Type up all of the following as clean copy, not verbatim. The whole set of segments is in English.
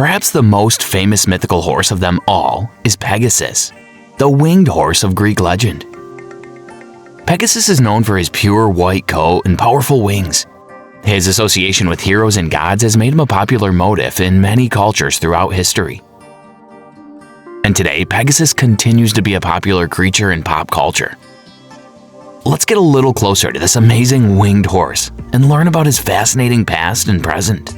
Perhaps the most famous mythical horse of them all is Pegasus, the winged horse of Greek legend. Pegasus is known for his pure white coat and powerful wings. His association with heroes and gods has made him a popular motif in many cultures throughout history. And today, Pegasus continues to be a popular creature in pop culture. Let's get a little closer to this amazing winged horse and learn about his fascinating past and present.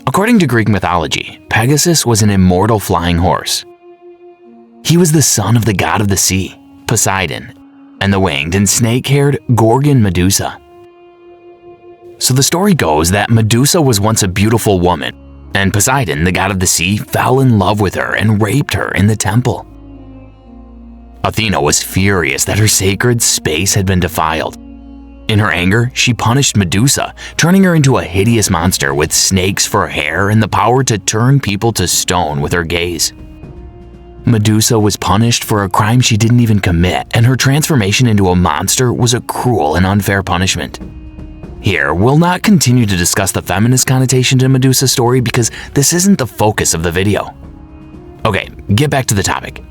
According to Greek mythology, Pegasus was an immortal flying horse. He was the son of the god of the sea, Poseidon, and the winged and snake-haired Gorgon Medusa. So the story goes that Medusa was once a beautiful woman, and Poseidon, the god of the sea, fell in love with her and raped her in the temple. Athena was furious that her sacred space had been defiled. In her anger, she punished Medusa, turning her into a hideous monster with snakes for hair and the power to turn people to stone with her gaze. Medusa was punished for a crime she didn't even commit, and her transformation into a monster was a cruel and unfair punishment. Here, we'll not continue to discuss the feminist connotation to Medusa's story because this isn't the focus of the video. Okay, get back to the topic.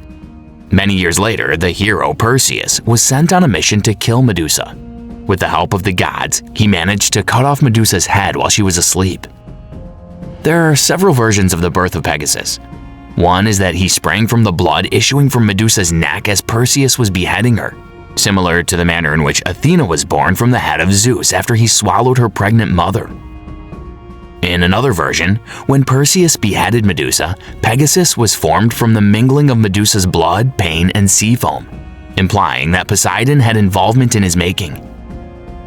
Many years later, the hero Perseus was sent on a mission to kill Medusa. With the help of the gods, he managed to cut off Medusa's head while she was asleep. There are several versions of the birth of Pegasus. One is that he sprang from the blood issuing from Medusa's neck as Perseus was beheading her, similar to the manner in which Athena was born from the head of Zeus after he swallowed her pregnant mother. In another version, when Perseus beheaded Medusa, Pegasus was formed from the mingling of Medusa's blood, pain, and sea foam, implying that Poseidon had involvement in his making.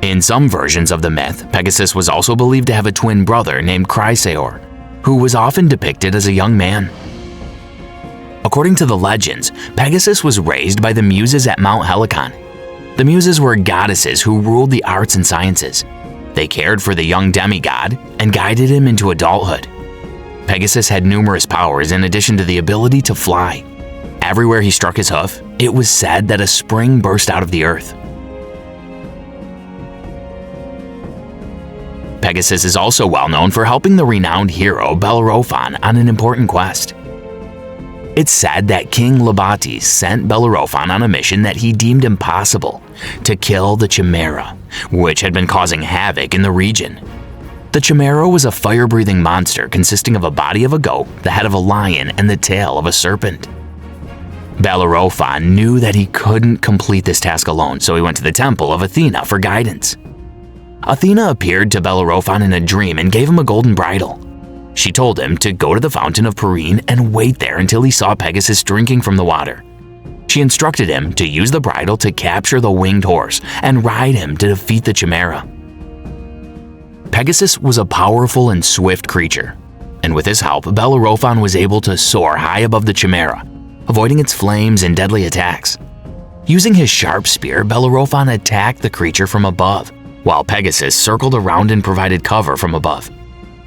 In some versions of the myth, Pegasus was also believed to have a twin brother named Chrysaor, who was often depicted as a young man. According to the legends, Pegasus was raised by the Muses at Mount Helicon. The Muses were goddesses who ruled the arts and sciences. They cared for the young demigod and guided him into adulthood. Pegasus had numerous powers in addition to the ability to fly. Everywhere he struck his hoof, it was said that a spring burst out of the earth. Pegasus is also well known for helping the renowned hero Bellerophon on an important quest. It's said that King Labates sent Bellerophon on a mission that he deemed impossible, to kill the Chimera, which had been causing havoc in the region. The Chimera was a fire-breathing monster consisting of a body of a goat, the head of a lion, and the tail of a serpent. Bellerophon knew that he couldn't complete this task alone, so he went to the temple of Athena for guidance. Athena appeared to Bellerophon in a dream and gave him a golden bridle. She told him to go to the fountain of Pirene and wait there until he saw Pegasus drinking from the water. She instructed him to use the bridle to capture the winged horse and ride him to defeat the Chimera. Pegasus was a powerful and swift creature, and with his help, Bellerophon was able to soar high above the Chimera, avoiding its flames and deadly attacks. Using his sharp spear, Bellerophon attacked the creature from above, while Pegasus circled around and provided cover from above.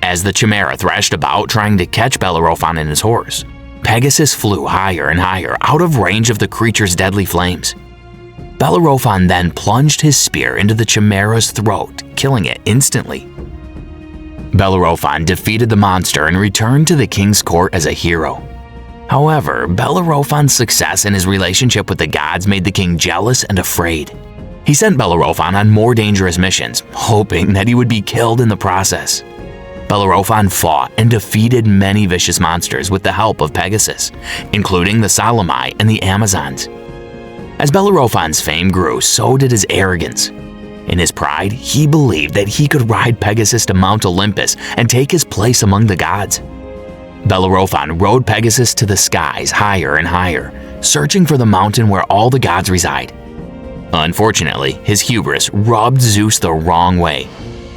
As the Chimera thrashed about trying to catch Bellerophon and his horse, Pegasus flew higher and higher out of range of the creature's deadly flames. Bellerophon then plunged his spear into the Chimera's throat, killing it instantly. Bellerophon defeated the monster and returned to the king's court as a hero. However, Bellerophon's success in his relationship with the gods made the king jealous and afraid. He sent Bellerophon on more dangerous missions, hoping that he would be killed in the process. Bellerophon fought and defeated many vicious monsters with the help of Pegasus, including the Solymi and the Amazons. As Bellerophon's fame grew, so did his arrogance. In his pride, he believed that he could ride Pegasus to Mount Olympus and take his place among the gods. Bellerophon rode Pegasus to the skies higher and higher, searching for the mountain where all the gods reside. Unfortunately, his hubris rubbed Zeus the wrong way,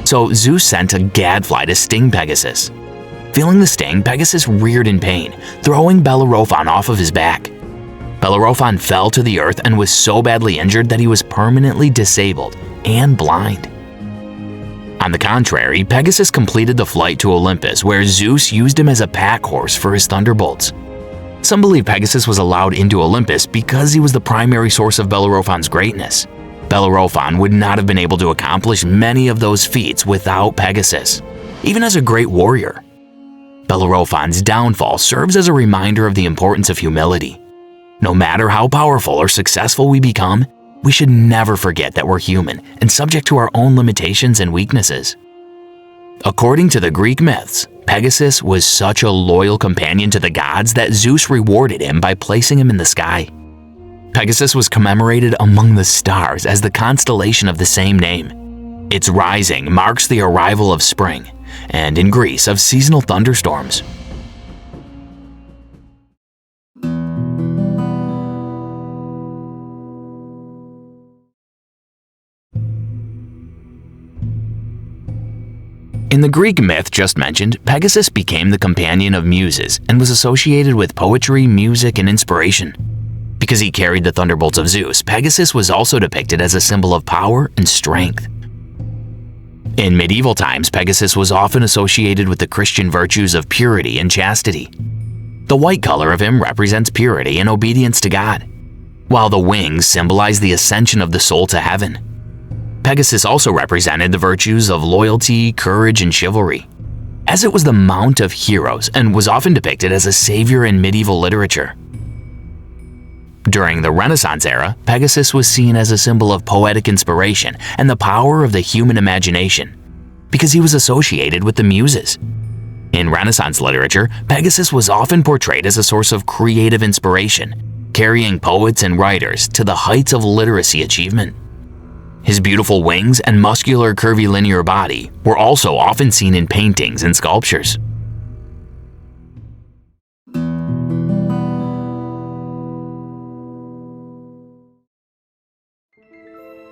so Zeus sent a gadfly to sting Pegasus. Feeling the sting, Pegasus reared in pain, throwing Bellerophon off of his back. Bellerophon fell to the earth and was so badly injured that he was permanently disabled and blind. On the contrary, Pegasus completed the flight to Olympus, where Zeus used him as a pack horse for his thunderbolts. Some believe Pegasus was allowed into Olympus because he was the primary source of Bellerophon's greatness. Bellerophon would not have been able to accomplish many of those feats without Pegasus, even as a great warrior. Bellerophon's downfall serves as a reminder of the importance of humility. No matter how powerful or successful we become, we should never forget that we're human and subject to our own limitations and weaknesses. According to the Greek myths, Pegasus was such a loyal companion to the gods that Zeus rewarded him by placing him in the sky. Pegasus was commemorated among the stars as the constellation of the same name. Its rising marks the arrival of spring, and in Greece of seasonal thunderstorms. In the Greek myth just mentioned, Pegasus became the companion of muses and was associated with poetry, music, and inspiration. Because he carried the thunderbolts of Zeus, Pegasus was also depicted as a symbol of power and strength. In medieval times, Pegasus was often associated with the Christian virtues of purity and chastity. The white color of him represents purity and obedience to God, while the wings symbolize the ascension of the soul to heaven. Pegasus also represented the virtues of loyalty, courage, and chivalry, as it was the mount of heroes and was often depicted as a savior in medieval literature. During the Renaissance era, Pegasus was seen as a symbol of poetic inspiration and the power of the human imagination, because he was associated with the muses. In Renaissance literature, Pegasus was often portrayed as a source of creative inspiration, carrying poets and writers to the heights of literacy achievement. His beautiful wings and muscular curvilinear body were also often seen in paintings and sculptures.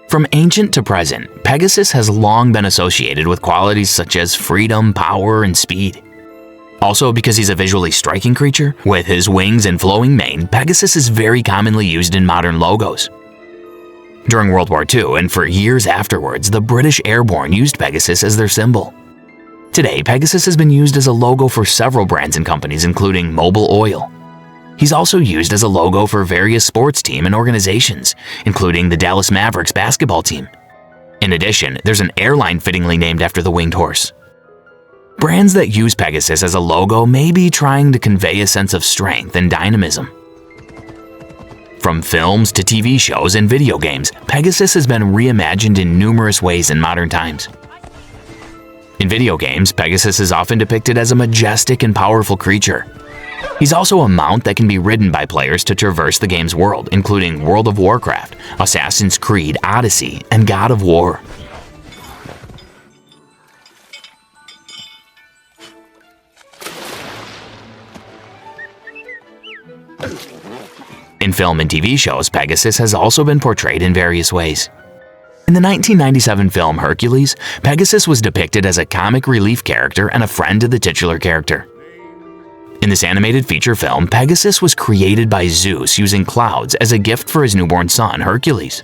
From ancient to present, Pegasus has long been associated with qualities such as freedom, power, and speed. Also, because he's a visually striking creature, with his wings and flowing mane, Pegasus is very commonly used in modern logos. During World War II and for years afterwards, the British Airborne used Pegasus as their symbol. Today, Pegasus has been used as a logo for several brands and companies, including Mobil Oil. He's also used as a logo for various sports teams and organizations, including the Dallas Mavericks basketball team. In addition, there's an airline fittingly named after the winged horse. Brands that use Pegasus as a logo may be trying to convey a sense of strength and dynamism. From films to TV shows and video games, Pegasus has been reimagined in numerous ways in modern times. In video games, Pegasus is often depicted as a majestic and powerful creature. He's also a mount that can be ridden by players to traverse the game's world, including World of Warcraft, Assassin's Creed Odyssey, and God of War. In film and TV shows, Pegasus has also been portrayed in various ways. In the 1997 film Hercules, Pegasus was depicted as a comic relief character and a friend to the titular character. In this animated feature film, Pegasus was created by Zeus using clouds as a gift for his newborn son, Hercules.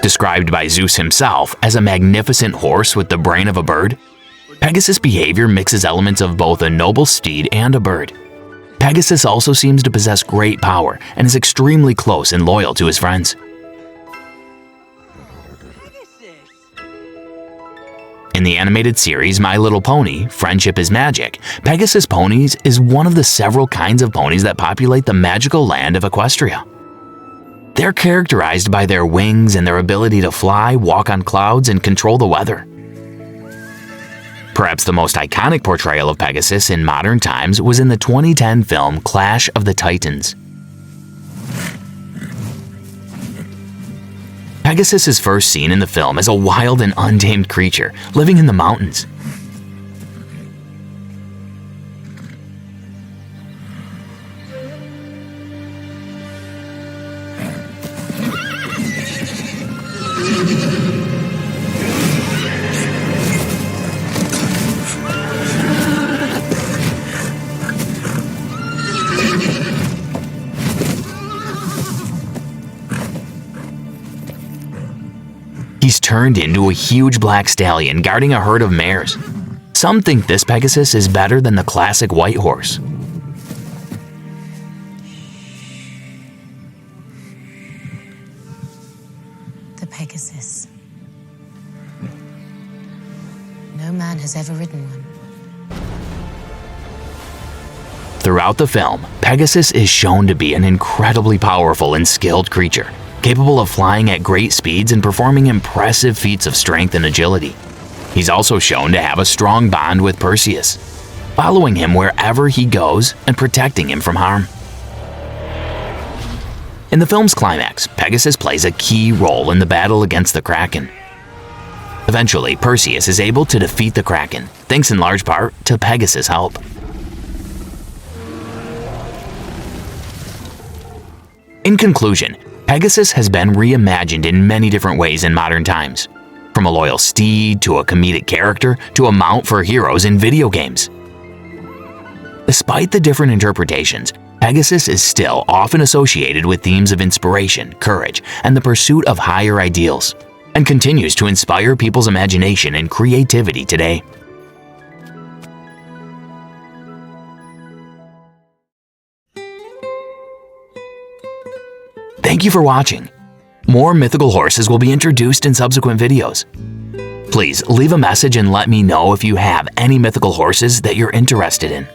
Described by Zeus himself as a magnificent horse with the brain of a bird, Pegasus' behavior mixes elements of both a noble steed and a bird. Pegasus also seems to possess great power and is extremely close and loyal to his friends. In the animated series My Little Pony: Friendship is Magic, Pegasus ponies is one of the several kinds of ponies that populate the magical land of Equestria. They're characterized by their wings and their ability to fly, walk on clouds, and control the weather. Perhaps the most iconic portrayal of Pegasus in modern times was in the 2010 film Clash of the Titans. Pegasus is first seen in the film as a wild and untamed creature living in the mountains. He's turned into a huge black stallion guarding a herd of mares. Some think this Pegasus is better than the classic white horse. The Pegasus. No man has ever ridden one. Throughout the film, Pegasus is shown to be an incredibly powerful and skilled creature, capable of flying at great speeds and performing impressive feats of strength and agility. He's also shown to have a strong bond with Perseus, following him wherever he goes and protecting him from harm. In the film's climax, Pegasus plays a key role in the battle against the Kraken. Eventually, Perseus is able to defeat the Kraken, thanks in large part to Pegasus' help. In conclusion, Pegasus has been reimagined in many different ways in modern times, from a loyal steed to a comedic character to a mount for heroes in video games. Despite the different interpretations, Pegasus is still often associated with themes of inspiration, courage, and the pursuit of higher ideals, and continues to inspire people's imagination and creativity today. Thank you for watching. More mythical horses will be introduced in subsequent videos. Please leave a message and let me know if you have any mythical horses that you're interested in.